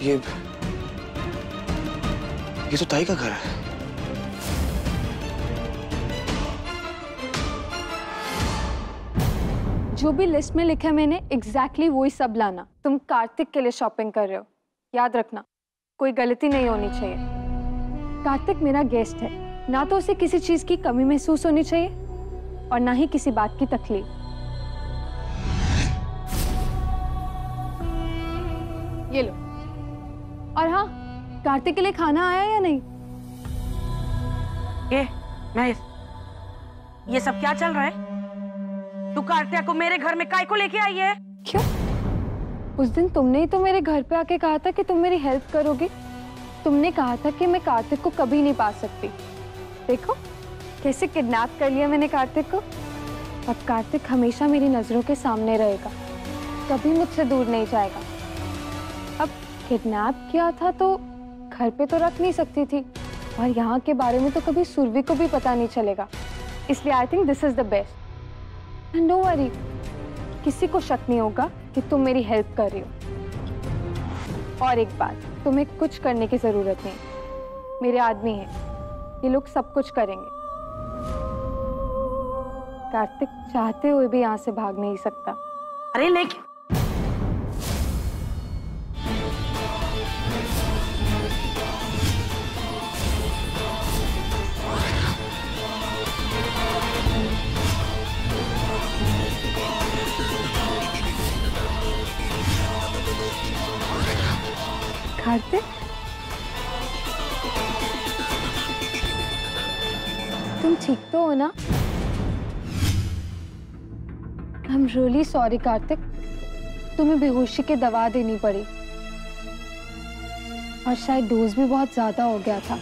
ये तो ताई का घर है। जो भी लिस्ट में लिखा है मैंने एग्जैक्टली वही सब लाना। तुम कार्तिक के लिए शॉपिंग कर रहे हो, याद रखना कोई गलती नहीं होनी चाहिए। कार्तिक मेरा गेस्ट है, ना तो उसे किसी चीज की कमी महसूस होनी चाहिए और ना ही किसी बात की तकलीफ। ये लो। और हाँ, कार्तिक के लिए खाना आया या नहीं? ये सब क्या चल रहा है? तू कार्तिक को मेरे घर में काय को लेके आई है? क्यों? उस दिन तुमने ही तो मेरे घर पे आके कहा था कि तुम मेरी हेल्प करोगे। तुमने कहा था कि मैं कार्तिक को कभी नहीं पा सकती। देखो कैसे किडनैप कर लिया मैंने कार्तिक को। अब कार्तिक हमेशा मेरी नजरों के सामने रहेगा, कभी मुझसे दूर नहीं जाएगा। अब किडनैप किया था तो घर पे तो रख नहीं सकती थी, और यहाँ के बारे में तो कभी सुरभि को भी पता नहीं चलेगा। इसलिए I think this is the best. And don't worry, किसी को शक नहीं होगा कि तुम मेरी हेल्प कर रही हो। और एक बात, तुम्हें कुछ करने की जरूरत नहीं, मेरे आदमी हैं, ये लोग सब कुछ करेंगे। कार्तिक चाहते हुए भी यहाँ से भाग नहीं सकता। अरे लेकिन कार्तिक, तुम ठीक तो हो ना? I am really sorry Kartik, तुम्हें बेहोशी की दवा देनी पड़ी और शायद डोज भी बहुत ज्यादा हो गया था।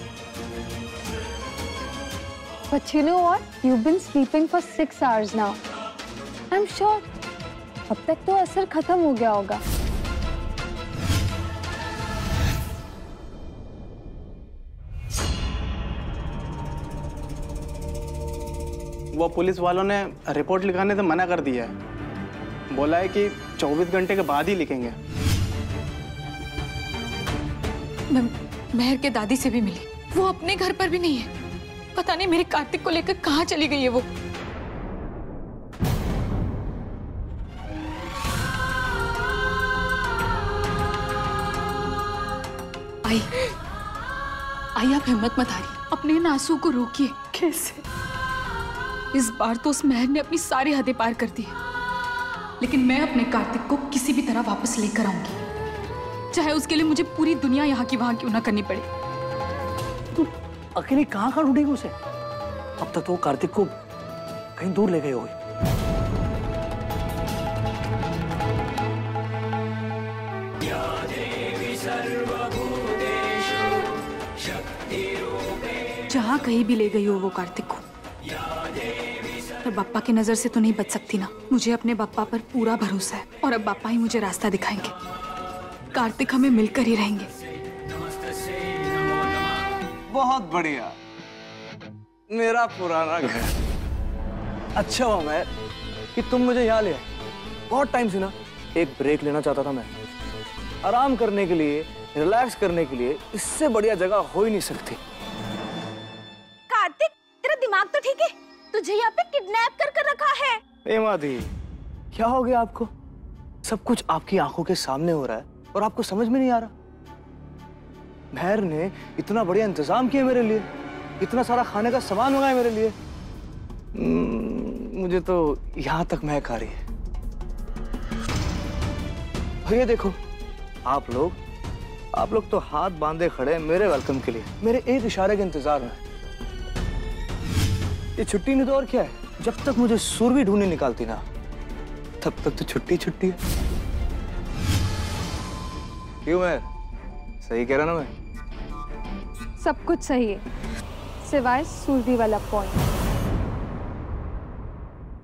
But you know what? You've been sleeping for 6 hours now. I'm sure अब तक तो असर खत्म हो गया होगा। वो पुलिस वालों ने रिपोर्ट लिखाने से मना कर दिया है। बोला है कि 24 घंटे के बाद ही लिखेंगे। मैं मेहर के दादी से भी मिली, वो अपने घर पर भी नहीं है। पता नहीं मेरे कार्तिक को लेकर कहाँ चली गई है वो। आई आप हिम्मत मत हारिए, अपने इन आंसुओं को रोकिए। कैसे? इस बार तो उस मेहर ने अपनी सारी हदें पार कर दी है, लेकिन मैं अपने कार्तिक को किसी भी तरह वापस लेकर आऊंगी, चाहे उसके लिए मुझे पूरी दुनिया यहाँ की वहां क्यों ना करनी पड़े। तू अकेली कहाँ ढूंढेगी उसे? अब तक तो वो कार्तिक को कहीं दूर ले गए होगी। जहाँ कहीं भी ले गई हो वो कार्तिक को, पर बाप्पा की नजर से तो नहीं बच सकती ना। मुझे अपने बाप्पा पर पूरा भरोसा है और अब बाप्पा ही मुझे रास्ता दिखाएंगे। कार्तिक हमें मिलकर ही रहेंगे। बहुत बढ़िया, मेरा पुराना घर। अच्छा हुआ मैं कि तुम मुझे यहाँ ले आए। बहुत टाइम से ना एक ब्रेक लेना चाहता था मैं, आराम करने के लिए, रिलैक्स करने के लिए। इससे बढ़िया जगह हो ही नहीं सकती। कार्तिक, तेरा दिमाग तो ठीक है? तुझे यहाँ पे किडनैप कर रखा है। हेमा दी, क्या हो गया आपको? सब कुछ आपकी आंखों के सामने हो रहा है और आपको समझ में नहीं आ रहा। मेहर ने इतना बढ़िया इंतजाम किया मेरे लिए, इतना सारा खाने का सामान मंगाया मेरे लिए। मुझे तो यहां तक महक आ रही है। ये देखो, आप लोग तो हाथ बांधे खड़े हैं मेरे वेलकम के लिए, मेरे एक इशारे के इंतजार में। ये छुट्टी नहीं तो और क्या है? जब तक मुझे सुरभि ढूंढने निकालती ना, तब तक तो छुट्टी छुट्टी है। क्यों मैं सही कह रहा ना? मैं सब कुछ सही है सिवाय सुरभि वाला पॉइंट।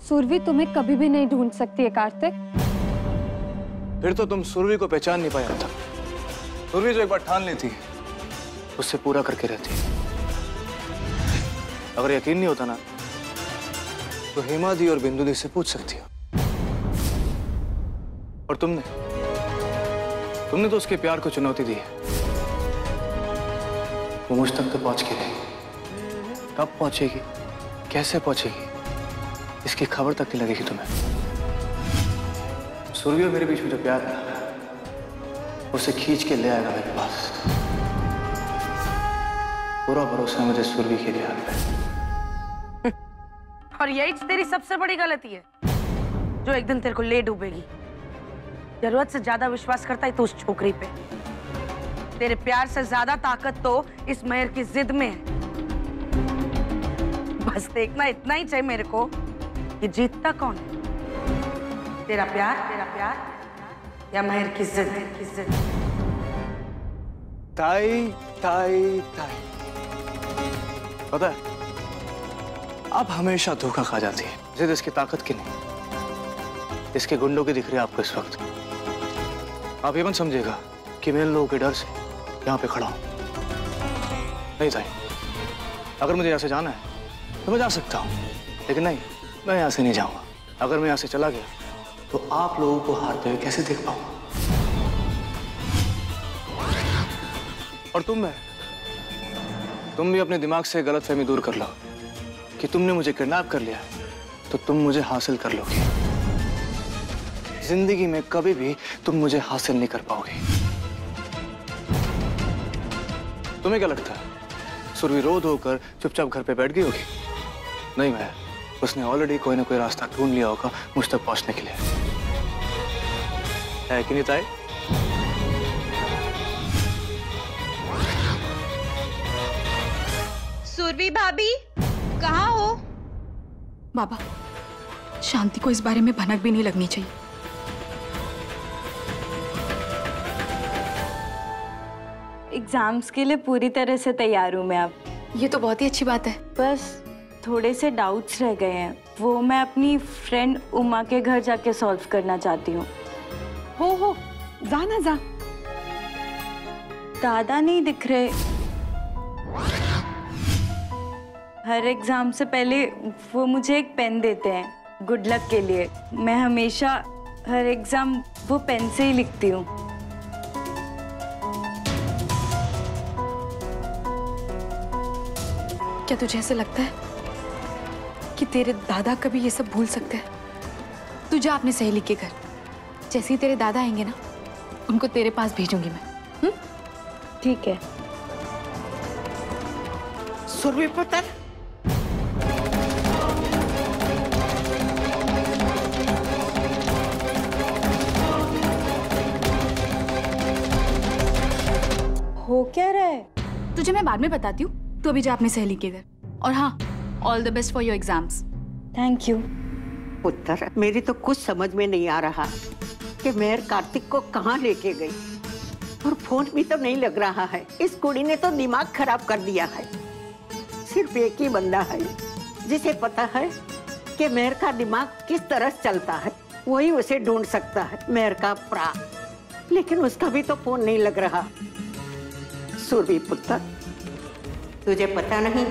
सुरभि तुम्हें कभी भी नहीं ढूंढ सकती है कार्तिक। फिर तो तुम सुरभि को पहचान नहीं पाया था। सुरभि जो एक बार ठान लेती है, उससे पूरा करके रहती है। अगर यकीन नहीं होता ना, तो हेमा दी और बिंदु दी से पूछ सकती हो। और तुमने तो उसके प्यार को चुनौती दी है। वो मुझ तक तो पहुंच के रहेगी। कब पहुंचेगी, कैसे पहुंचेगी, इसकी खबर तक नहीं लगेगी तुम्हें। सुरभि और मेरे बीच में जो प्यार है उसे खींच के ले आएगा मेरे पास। पूरा भरोसा है मुझे सुरभि के प्यार पे। और यही तेरी सबसे बड़ी गलती है जो एक दिन तेरे को ले डूबेगी। जरूरत से ज्यादा विश्वास करता है तो उस छोकरी पे। तेरे प्यार से ज्यादा ताकत तो इस मेहर की जिद में है। बस देखना इतना ही चाहिए मेरे को कि जीतता कौन है, तेरा प्यार या मेहर की जिद। ताई ताई ताई, पता है आप हमेशा धोखा खा जाती है। जिद इसकी ताकत की नहीं, इसके गुंडों की दिख रही है आपको इस वक्त। आप ये मत समझिएगा कि मैं इन लोगों के डर से यहाँ पे खड़ा हूं। नहीं ताई, अगर मुझे यहाँ से जाना है तो मैं जा सकता हूँ, लेकिन नहीं, मैं यहाँ से नहीं जाऊंगा। अगर मैं यहाँ से चला गया तो आप लोगों को हारते हुए कैसे देख पाऊंगा। और तुम भी अपने दिमाग से गलतफहमी दूर कर लो कि तुमने मुझे किडनैप कर लिया तो तुम मुझे हासिल कर लोगे। जिंदगी में कभी भी तुम मुझे हासिल नहीं कर पाओगे। तुम्हें क्या लगता है सुरभि रो धोकर चुपचाप घर पे बैठ गई होगी? नहीं मैं, उसने ऑलरेडी कोई ना कोई रास्ता ढूंढ लिया होगा मुझ तक पहुंचने के लिए। है कि नहीं ताई? सुरभि भाभी कहाँ हो? बाबा, शांति को इस बारे में भनक भी नहीं लगनी चाहिए। एग्जाम्स के लिए पूरी तरह से तैयार हूँ मैं अब। ये तो बहुत ही अच्छी बात है। बस थोड़े से डाउट्स रह गए हैं, वो मैं अपनी फ्रेंड उमा के घर जाके सॉल्व करना चाहती हूँ। हो जा ना जा। दादा नहीं दिख रहे। हर एग्जाम से पहले वो मुझे एक पेन देते हैं गुड लक के लिए। मैं हमेशा हर एग्जाम वो पेन से ही लिखती हूँ। क्या तुझे ऐसा लगता है कि तेरे दादा कभी ये सब भूल सकते हैं? तू जा अपने सहेली के घर, जैसे ही तेरे दादा आएंगे ना, उनको तेरे पास भेजूंगी मैं। ठीक है। सुरभि पुत्र, हो क्या रहा है? तुझे मैं बाद में बताती हूँ, तू अभी जा अपनी सहेली के घर। और हाँ, all the best for your exams. Thank you. पुत्र मेरी तो कुछ समझ में नहीं आ रहा कि मेहर कार्तिक को कहाँ लेके गई, और फोन भी तो नहीं लग रहा है। इस कुड़ी ने तो दिमाग खराब कर दिया है। सिर्फ एक ही बंदा है जिसे पता है कि मेहर का दिमाग किस तरह चलता है, वही उसे ढूंढ सकता है, मेहर का प्रा। लेकिन उसका भी तो फोन नहीं लग रहा। सुरभि पुत्र, तुझे पता नहीं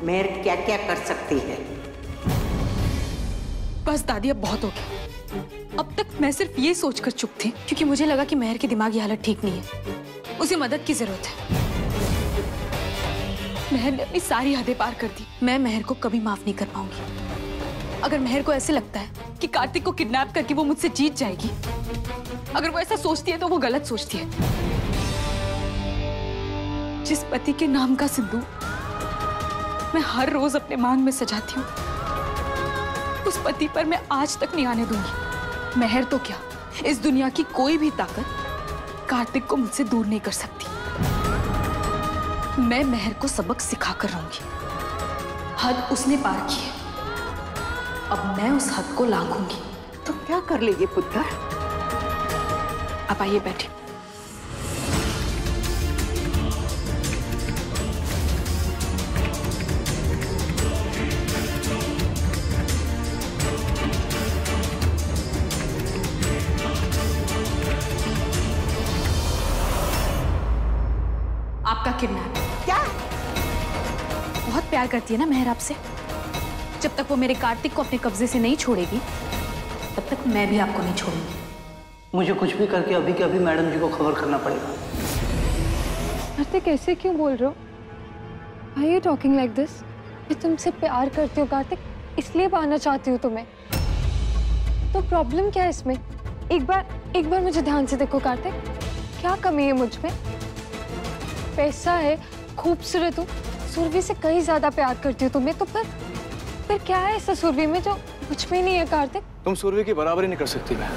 मेहर क्या क्या कर सकती है। बस दादी, अब बहुत हो गया। अब तक मैं सिर्फ ये सोचकर चुप थी क्योंकि मुझे लगा कि मेहर की दिमागी हालत ठीक नहीं है, उसे मदद की जरूरत है। मेहर ने अपनी सारी हदें पार कर दी। मैं मेहर को कभी माफ नहीं कर पाऊंगी। अगर मेहर को ऐसे लगता है कि कार्तिक को किडनैप करके वो मुझसे जीत जाएगी, अगर वो ऐसा सोचती है तो वो गलत सोचती है। जिस पति के नाम का सिंदूर मैं हर रोज अपने मांग में सजाती हूँ, उस पति पर मैं आज तक नहीं आने दूंगी। मेहर तो क्या, इस दुनिया की कोई भी ताकत कार्तिक को मुझसे दूर नहीं कर सकती। मैं मेहर को सबक सिखा कर रहूंगी। हद उसने पार की है, अब मैं उस हद को लांघूंगी। तो क्या कर लेगी पुत्र? आप आइए बैठिए। आपका किडनैप। क्या? बहुत प्यार करती है ना मेहर आपसे। जब तक वो मेरे कार्तिक को अपने कब्जे से नहीं छोड़ेगी, तब तक मैं भी आपको नहीं छोड़ूंगी। मुझे कुछ भी करके अभी के अभी मैडम जी को खबर करना पड़ेगा। कार्तिक ऐसे क्यों बोल रहे हो? Why are you talking like this? मैं तुमसे प्यार करती हूँ कार्तिक, इसलिए पाना चाहती हूँ तुम्हें। तो प्रॉब्लम क्या है इसमें? एक बार मुझे ध्यान से देखो कार्तिक, क्या कमी है मुझ में? पैसा है, खूबसूरत हूँ, सुरभि से कहीं ज्यादा प्यार करती हूँ तुम्हें, तो फिर क्या है ऐसा सुरभि में जो मुझ में नहीं है कार्तिक? तुम सुरभि की बराबरी नहीं कर सकती मैं।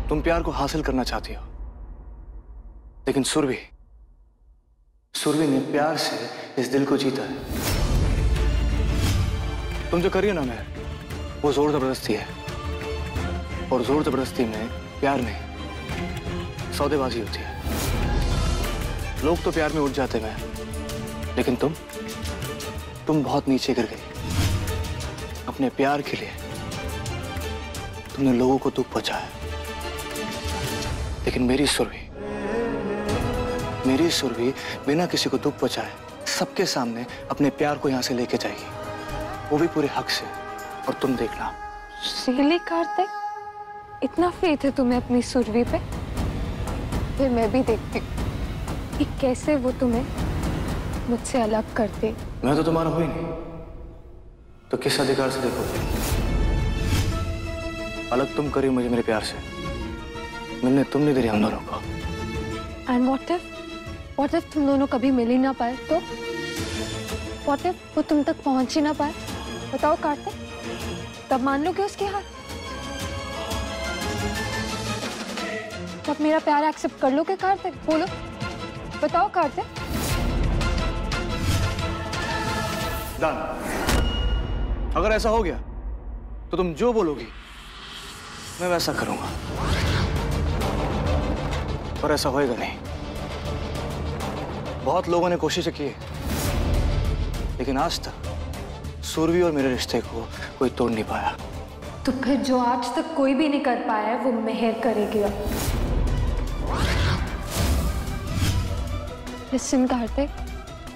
तुम प्यार को हासिल करना चाहती हो, लेकिन सुरभि ने प्यार से इस दिल को जीता है। तुम जो करिए ना मैं, वो जोर जबरदस्ती है, और जोर जबरदस्ती में, प्यार में सौदेबाजी होती है। लोग तो प्यार में उठ जाते हैं, लेकिन तुम बहुत नीचे गिर गई। अपने प्यार के लिए तुमने लोगों को दुख पहुंचाया, लेकिन मेरी सुरभि बिना किसी को दुख पहुंचाए सबके सामने अपने प्यार को यहां से लेके जाएगी, वो भी पूरे हक से। और तुम देखना। रियली कार्तिक, इतना फेथ है तुम्हें अपनी सुरभि पे? फिर मैं भी देखती हूँ कि कैसे वो तुम्हें मुझसे अलग करते। मैं तो तुम्हारा हूं ही नहीं, तो किस अधिकार से देखोगे? अलग तुम करी मुझे मेरे प्यार से, मिलने तुम नहीं दे रही हम दोनों को। एंड व्हाट इफ तुम दोनों कभी मिल ही ना पाए तो? व्हाट इफ वो तुम तक पहुंच ही ना पाए? बताओ कार्तिक, तब मान लोगे उसकी हार? तब मेरा प्यार एक्सेप्ट कर लोगे कार्तिक? बोलो, बताओ कार्तिक। डन। अगर ऐसा हो गया तो तुम जो बोलोगी मैं वैसा करूंगा, पर ऐसा होएगा नहीं। बहुत लोगों ने कोशिशें की, लेकिन आज तक सुरभि और मेरे रिश्ते को कोई तोड़ नहीं पाया। तो फिर जो आज तक कोई भी नहीं कर पाया है वो मेहर करेगी अब। Listen Kartik,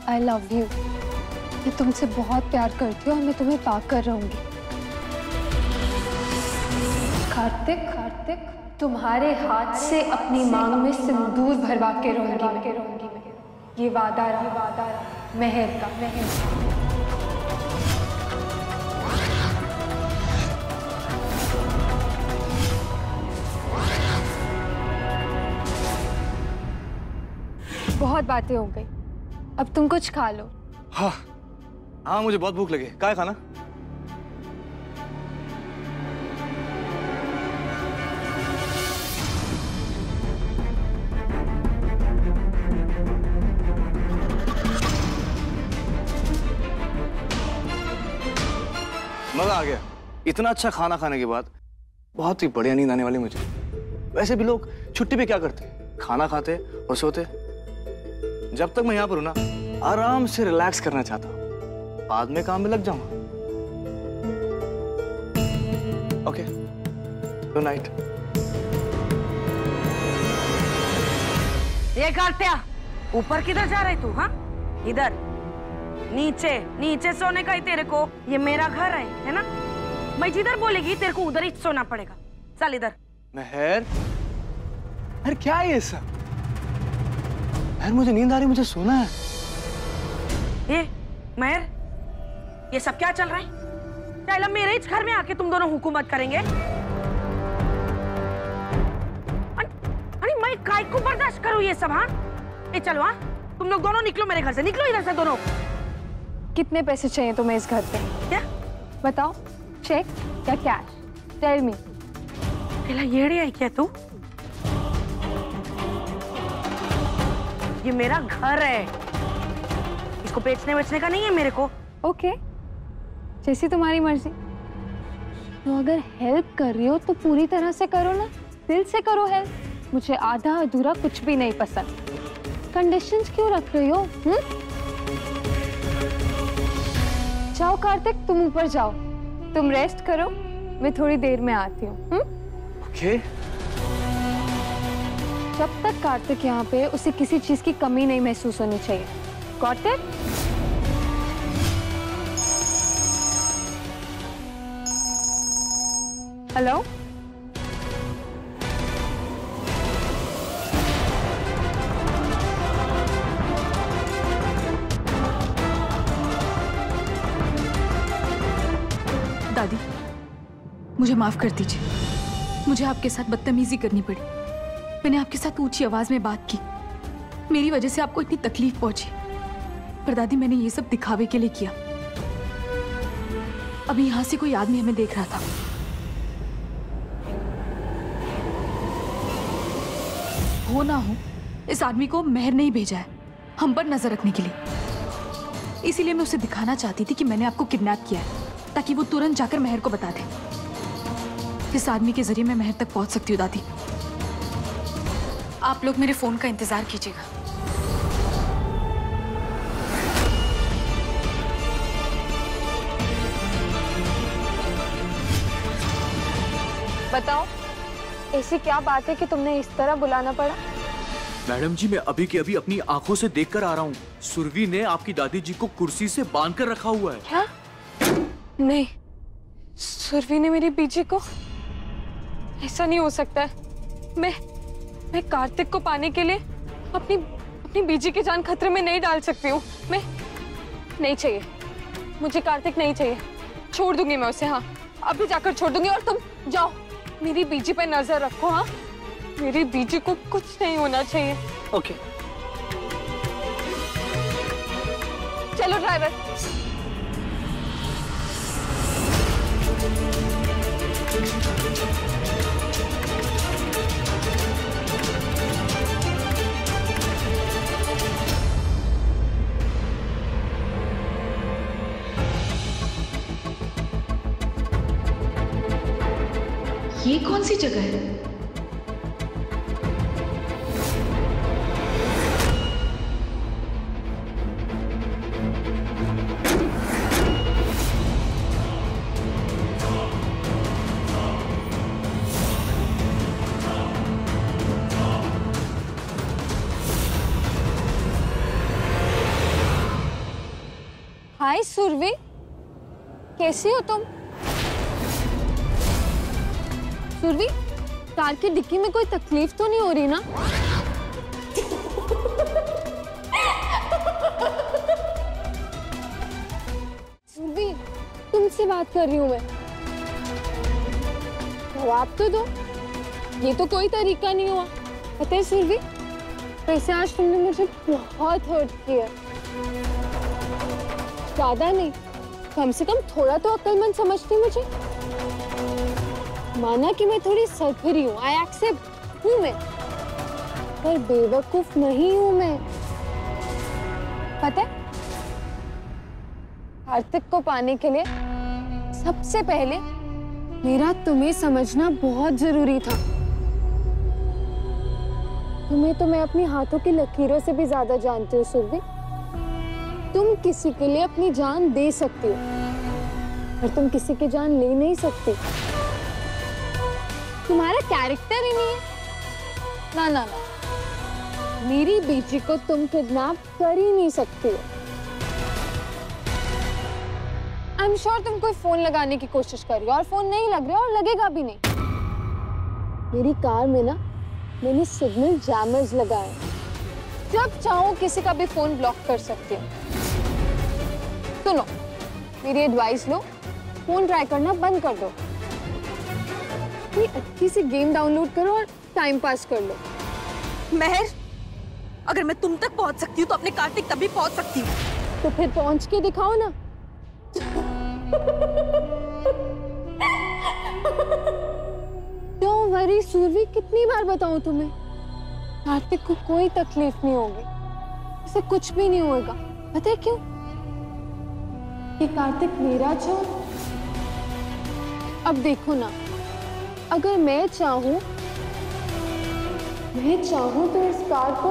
I love you. मैं तुमसे बहुत प्यार करती हूँ और मैं तुम्हें पाकर रहूंगी। कार्तिक, तुम्हारे हाथ से अपनी मांग में सिंदूर भरवा के रहूंगी। ये वादा रहा मेहर का। बहुत बातें हो गई, अब तुम कुछ खा लो। हाँ, मुझे बहुत भूख लगी। क्या है खाना? मजा आ गया। इतना अच्छा खाना खाने के बाद बहुत ही बढ़िया नींद आने वाली मुझे। वैसे भी लोग छुट्टी पे क्या करते? खाना खाते और सोते। जब तक मैं यहाँ पर हूं ना, आराम से रिलैक्स करना चाहता हूँ, बाद में काम में लग जाऊंगा। Okay, good night. ये कार्त्या, ऊपर किधर जा रहे तू? हाँ, इधर नीचे सोने का ही तेरे को। ये मेरा घर है ना? मैं जिधर बोलेगी तेरे को उधर ही सोना पड़ेगा। चल इधर। महर, क्या है ये सब? महर, मुझे नींद आ रही, मुझे सोना है। ये महर, ये सब क्या चल रहा है? क्या मेरे इस घर में आके तुम दोनों हुकूमत करेंगे? अरे मैं काय को बर्दाश्त करूं ये सब? हाँ, ये चलो। हाँ, तुम लोग दोनों निकलो मेरे घर से, निकलो इधर से दोनों। कितने पैसे चाहिए तुम्हें इस घर पे? क्या बताओ, चेक या कैश? Tell me. येड़ी आई क्या तू? ये मेरा घर है, इसको बेचने का नहीं है मेरे को। ओके, जैसी तुम्हारी मर्जी। तो अगर हेल्प कर रही हो तो पूरी तरह से करो ना, दिल से करो हेल्प। मुझे आधा अधूरा कुछ भी नहीं पसंद। कंडीशंस क्यों रख रही हो? जाओ कार्तिक, तुम ऊपर जाओ, तुम रेस्ट करो, मैं थोड़ी देर में आती हूँ। ओके। जब तक कार्तिक यहाँ पे, उसे किसी चीज की कमी नहीं महसूस होनी चाहिए। Got it? हेलो मुझे माफ कर दीजिए, मुझे आपके साथ बदतमीजी करनी पड़ी। मैंने आपके साथ ऊंची आवाज में बात की, मेरी वजह से आपको इतनी तकलीफ पहुंची। पर दादी, मैंने ये सब दिखावे के लिए किया। अभी यहां से कोई आदमी हमें देख रहा था। हो ना हो, इस आदमी को मेहर ने ही भेजा है हम पर नजर रखने के लिए। इसीलिए मैं उसे दिखाना चाहती थी कि मैंने आपको किडनैप किया है, ताकि वो तुरंत जाकर मेहर को बता दे। इस आदमी के जरिए मैं मेहर तक पहुंच सकती हूँ दादी। आप लोग मेरे फोन का इंतजार कीजिएगा। बताओ, ऐसी क्या बात है कि तुमने इस तरह बुलाना पड़ा? मैडम जी, मैं अभी के अभी अपनी आंखों से देख कर आ रहा हूँ। सुरभि ने आपकी दादी जी को कुर्सी से बांध कर रखा हुआ है। क्या? नहीं, सुरभि ने मेरी बीजी को? ऐसा नहीं हो सकता है। मैं कार्तिक को पाने के लिए अपनी बीजी की जान खतरे में नहीं डाल सकती हूँ। मैं नहीं चाहिए, मुझे कार्तिक नहीं चाहिए। छोड़ दूंगी मैं उसे, हाँ अभी जाकर छोड़ दूंगी। और तुम जाओ, मेरी बीजी पे नजर रखो। हाँ, मेरी बीजी को कुछ नहीं होना चाहिए। ओके। चलो ड्राइवर। ये कौन सी जगह है? हाय सुरभि, कैसी हो तुम? सुरभि, कार की डिक्की में कोई तकलीफ तो नहीं हो रही ना? सुरभि, तुमसे बात कर रही हूँ मैं। जवाब तो दो। ये तो कोई तरीका नहीं हुआ। पता है सुरभि, वैसे आज तुमने मुझे बहुत हर्ट किया। ज्यादा नहीं, कम से कम थोड़ा तो अक्लमंद समझती मुझे। माना कि मैं थोड़ी सरफिरी हूँ, आई एक्सेप्ट हूँ मैं, पर बेवकूफ नहीं हूँ मैं। पता है, कार्तिक को पाने के लिए सबसे पहले मेरा तुम्हें समझना बहुत जरूरी था। तुम्हें तो मैं अपनी हाथों की लकीरों से भी ज्यादा जानती हूँ सुरभि। तुम किसी के लिए अपनी जान दे सकती हो, पर तुम किसी की जान ले नहीं सकती। तुम्हारा कैरेक्टर ही नहीं है। ना ना ना, मेरी बीजी को तुम किडनैप कर ही नहीं सकती हो। आई एम श्योर तुम कोई फोन लगाने की कोशिश कर रही हो, और फोन नहीं लग रहा और लगेगा भी नहीं। मेरी कार में ना मैंने सिग्नल जैमर्स लगाए हैं, जब चाहो किसी का भी फोन ब्लॉक कर सकती हूँ। सुनो, मेरी एडवाइस लो, फोन ट्राई करना बंद कर दो। कोई अच्छी सी गेम डाउनलोड करो और टाइम पास कर लो। मेहर, अगर मैं तुम तक पहुंच सकती हूँ तो अपने कार्तिक तक भी पहुंच सकती हूँ। तो फिर पहुंच के दिखाओ ना। डोंट वरी सुरभि, कितनी बार बताऊं तुम्हें, कार्तिक को कोई तकलीफ नहीं होगी, उसे कुछ भी नहीं होगा। पता है क्यों? कि कार्तिक मेरा चोर। अब देखो ना, अगर मैं चाहूं तो इस कार को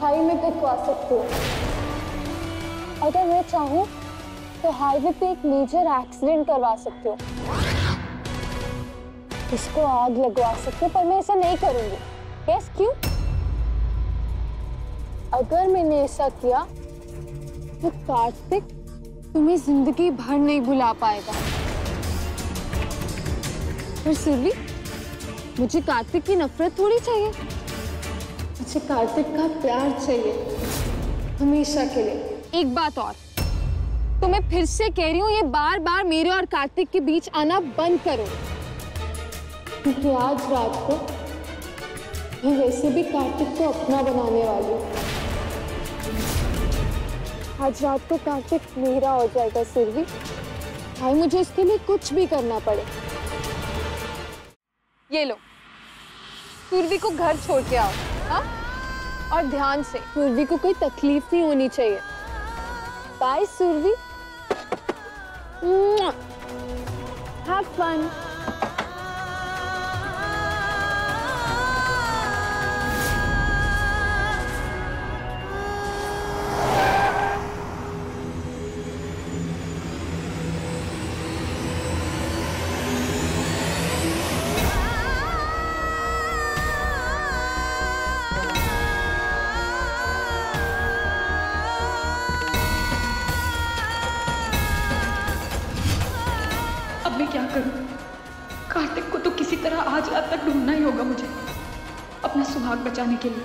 खाई में गिरवा सकती हूँ। अगर मैं चाहूं तो हाईवे पे एक मेजर एक्सीडेंट करवा सकती हूँ, इसको आग लगवा सकती हूँ, पर मैं ऐसा नहीं करूंगी। यस, क्यों? अगर मैंने ऐसा किया तो कार्तिक तुम्हें जिंदगी भर नहीं भुला पाएगा। पर सुरभि, मुझे कार्तिक की नफरत थोड़ी चाहिए, मुझे कार्तिक का प्यार चाहिए, हमेशा के लिए। एक बात और, तो मैं फिर से कह रही हूँ, ये बार बार मेरे और कार्तिक के बीच आना बंद करो। क्योंकि आज रात को मैं वैसे भी कार्तिक को अपना बनाने वाली हूँ। आज रात को कार्तिक मेरा हो जाएगा सुरभि, भाई मुझे उसके लिए कुछ भी करना पड़े। ये लो, सुरभि को घर छोड़ के आओ, हाँ? और ध्यान से, सुरभि को कोई तकलीफ नहीं होनी चाहिए। Bye Surabhi, have fun. अब मैं क्या करूं? कार्तिक को तो किसी तरह आज रात तक ढूंढना ही होगा मुझे, अपना सुहाग बचाने के लिए।